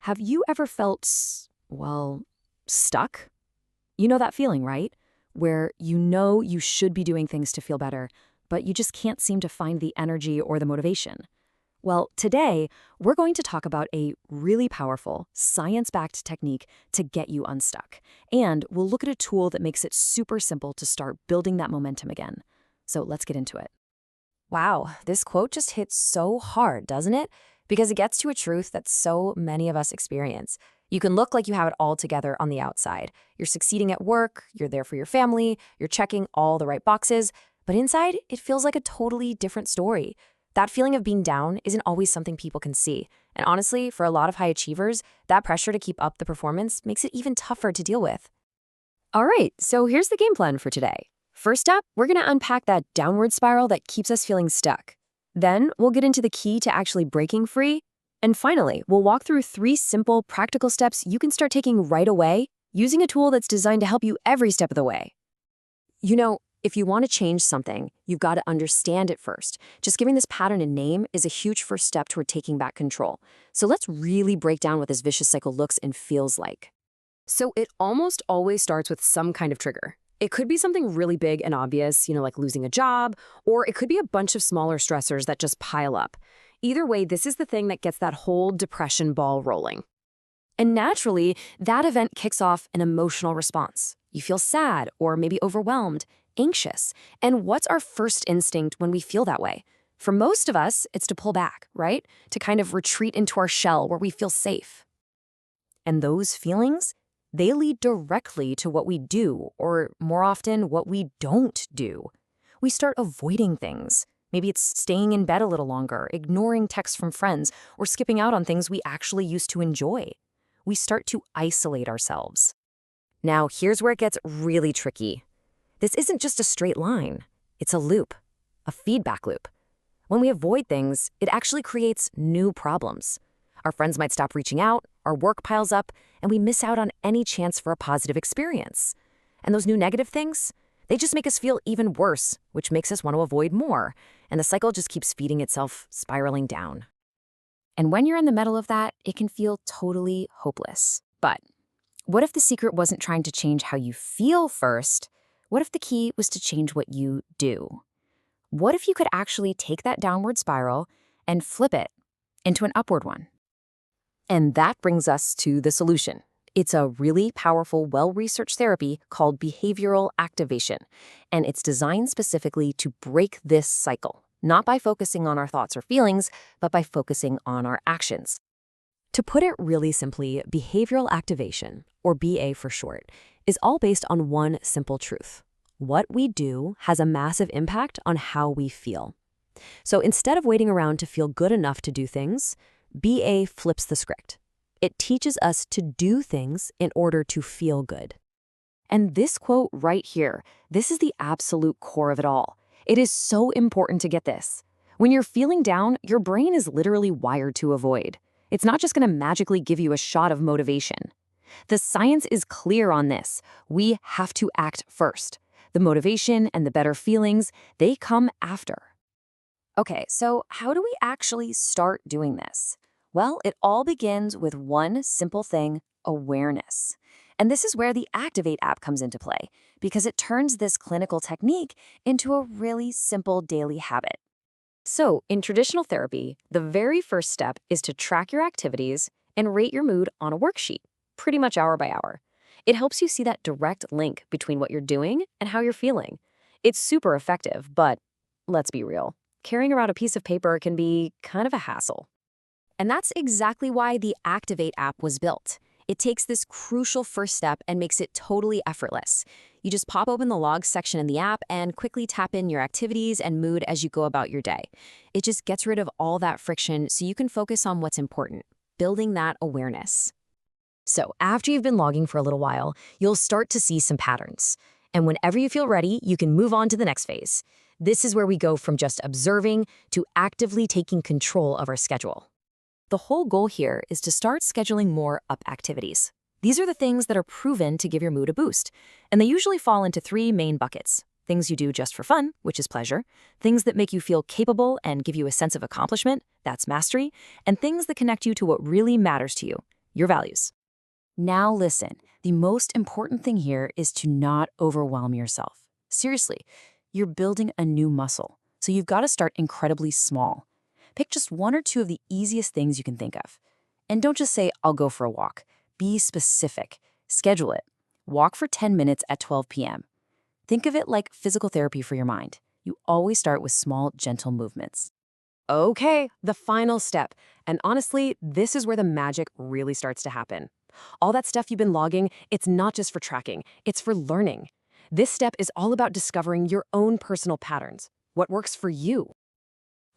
Have you ever felt, stuck? You know that feeling, right? Where you know you should be doing things to feel better, but you just can't seem to find the energy or the motivation. Well, today, we're going to talk about a really powerful, science-backed technique to get you unstuck. And we'll look at a tool that makes it super simple to start building that momentum again. So let's get into it. Wow, this quote just hits so hard, doesn't it? Because it gets to a truth that so many of us experience. You can look like you have it all together on the outside. You're succeeding at work, you're there for your family, you're checking all the right boxes, but inside, it feels like a totally different story. That feeling of being down isn't always something people can see. And honestly, for a lot of high achievers, that pressure to keep up the performance makes it even tougher to deal with. All right, so here's the game plan for today. First up, we're going to unpack that downward spiral that keeps us feeling stuck. Then, we'll get into the key to actually breaking free. And finally, we'll walk through 3 simple, practical steps you can start taking right away, using a tool that's designed to help you every step of the way. You know, if you want to change something, you've got to understand it first. Just giving this pattern a name is a huge first step toward taking back control. So let's really break down what this vicious cycle looks and feels like. So it almost always starts with some kind of trigger. It could be something really big and obvious, like losing a job, or it could be a bunch of smaller stressors that just pile up. Either way, this is the thing that gets that whole depression ball rolling. And naturally, that event kicks off an emotional response. You feel sad or maybe overwhelmed, anxious. And what's our first instinct when we feel that way? For most of us, it's to pull back, right? To kind of retreat into our shell where we feel safe. And those feelings, they lead directly to what we do, or more often, what we don't do. We start avoiding things. Maybe it's staying in bed a little longer, ignoring texts from friends, or skipping out on things we actually used to enjoy. We start to isolate ourselves. Now, here's where it gets really tricky. This isn't just a straight line. It's a loop, a feedback loop. When we avoid things, it actually creates new problems. Our friends might stop reaching out, our work piles up, and we miss out on any chance for a positive experience. And those new negative things, they just make us feel even worse, which makes us want to avoid more. And the cycle just keeps feeding itself, spiraling down. And when you're in the middle of that, it can feel totally hopeless. But what if the secret wasn't trying to change how you feel first? What if the key was to change what you do? What if you could actually take that downward spiral and flip it into an upward one? And that brings us to the solution. It's a really powerful, well-researched therapy called behavioral activation, and it's designed specifically to break this cycle, not by focusing on our thoughts or feelings, but by focusing on our actions. To put it really simply, behavioral activation, or BA for short, is all based on one simple truth. What we do has a massive impact on how we feel. So instead of waiting around to feel good enough to do things, BA flips the script. It teaches us to do things in order to feel good. And this quote right here, this is the absolute core of it all. It is so important to get this. When you're feeling down, your brain is literally wired to avoid. It's not just going to magically give you a shot of motivation. The science is clear on this. We have to act first. The motivation and the better feelings, they come after. Okay, so how do we actually start doing this? Well, it all begins with one simple thing, awareness. And this is where the Activate app comes into play, because it turns this clinical technique into a really simple daily habit. So, in traditional therapy, the very first step is to track your activities and rate your mood on a worksheet, pretty much hour by hour. It helps you see that direct link between what you're doing and how you're feeling. It's super effective, but let's be real. Carrying around a piece of paper can be kind of a hassle. And that's exactly why the Activate app was built. It takes this crucial first step and makes it totally effortless. You just pop open the logs section in the app and quickly tap in your activities and mood as you go about your day. It just gets rid of all that friction so you can focus on what's important, building that awareness. So after you've been logging for a little while, you'll start to see some patterns. And whenever you feel ready, you can move on to the next phase. This is where we go from just observing to actively taking control of our schedule. The whole goal here is to start scheduling more up activities. These are the things that are proven to give your mood a boost, and they usually fall into 3 main buckets. Things you do just for fun, which is pleasure, things that make you feel capable and give you a sense of accomplishment, that's mastery, and things that connect you to what really matters to you, your values. Now listen, the most important thing here is to not overwhelm yourself. Seriously, you're building a new muscle, so you've got to start incredibly small. Pick just one or two of the easiest things you can think of. And don't just say, I'll go for a walk. Be specific. Schedule it. Walk for 10 minutes at 12 p.m. Think of it like physical therapy for your mind. You always start with small, gentle movements. Okay, the final step. And honestly, this is where the magic really starts to happen. All that stuff you've been logging, it's not just for tracking, it's for learning. This step is all about discovering your own personal patterns, what works for you.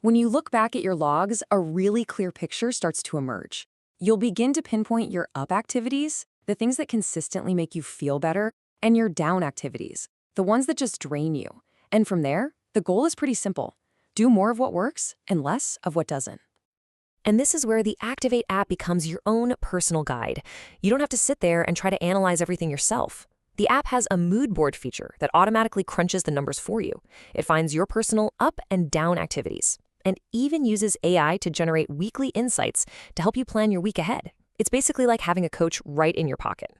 When you look back at your logs, a really clear picture starts to emerge. You'll begin to pinpoint your up activities, the things that consistently make you feel better, and your down activities, the ones that just drain you. And from there, the goal is pretty simple. Do more of what works and less of what doesn't. And this is where the Activate app becomes your own personal guide. You don't have to sit there and try to analyze everything yourself. The app has a mood board feature that automatically crunches the numbers for you. It finds your personal up and down activities, and even uses AI to generate weekly insights to help you plan your week ahead. It's basically like having a coach right in your pocket.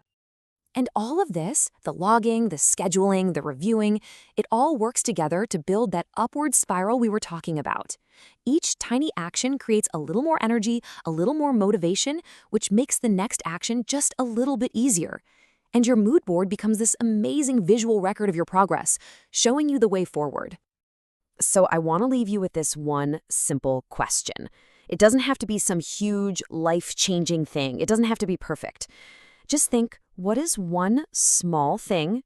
And all of this, the logging, the scheduling, the reviewing, it all works together to build that upward spiral we were talking about. Each tiny action creates a little more energy, a little more motivation, which makes the next action just a little bit easier. And your mood board becomes this amazing visual record of your progress, showing you the way forward. So I want to leave you with this one simple question. It doesn't have to be some huge, life-changing thing. It doesn't have to be perfect. Just think, what is one small thing,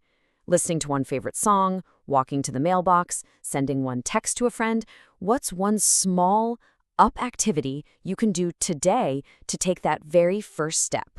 listening to one favorite song, walking to the mailbox, sending one text to a friend, what's one small up activity you can do today to take that very first step?